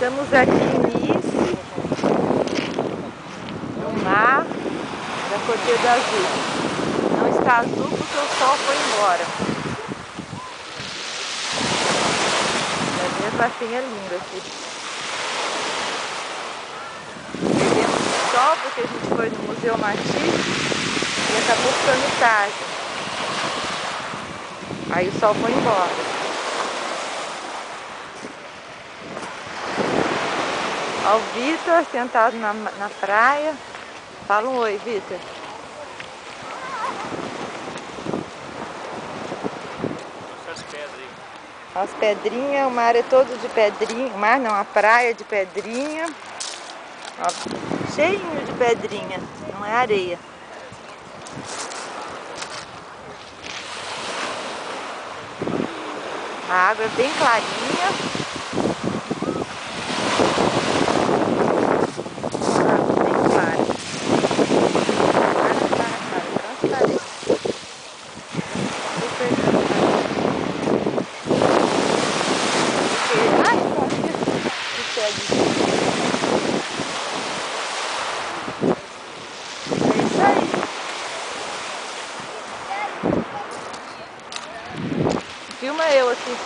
Estamos aqui em Nice, no mar da Côte d'Azur. Não está azul porque o sol foi embora. Mas mesmo assim é lindo aqui. Perdemos sol porque a gente foi no Museu Matisse e acabou ficando tarde. Aí o sol foi embora. Olha o Vitor sentado na praia. Fala um oi, Vitor. As pedras aí. As pedrinhas, o mar é todo de pedrinha. O mar não, a praia de pedrinha. Ó, cheinho de pedrinha, não é areia. A água é bem clarinha. É isso aí. Filma eu aqui.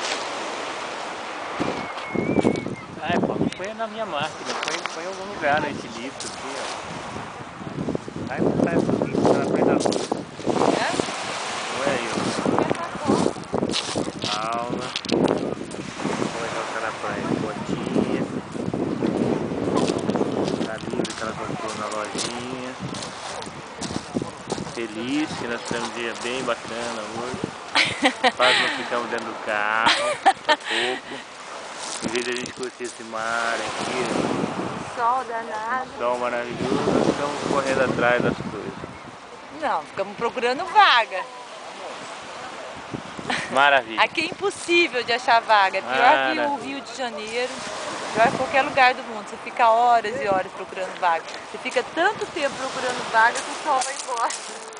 Ah, pô, não foi na minha máquina, foi em algum lugar nesse livro aqui, ó. Vai mostrar isso aqui, tá na frente da luz. Não é eu. Calma. Vou jogar na praia, botinha. Tá livre que ela comprou na lojinha. Feliz que nós tivemos um dia bem bacana hoje. Quase não ficamos dentro do carro, tá pouco. Em vez de a gente curtir esse mar aqui, Sol danado. sol maravilhoso, nós estamos correndo atrás das coisas. Não, ficamos procurando vaga. Maravilha. Aqui é impossível de achar vaga. É pior que o Rio de Janeiro, pior que qualquer lugar do mundo. Você fica horas e horas procurando vaga. Você fica tanto tempo procurando vaga que o sol vai embora.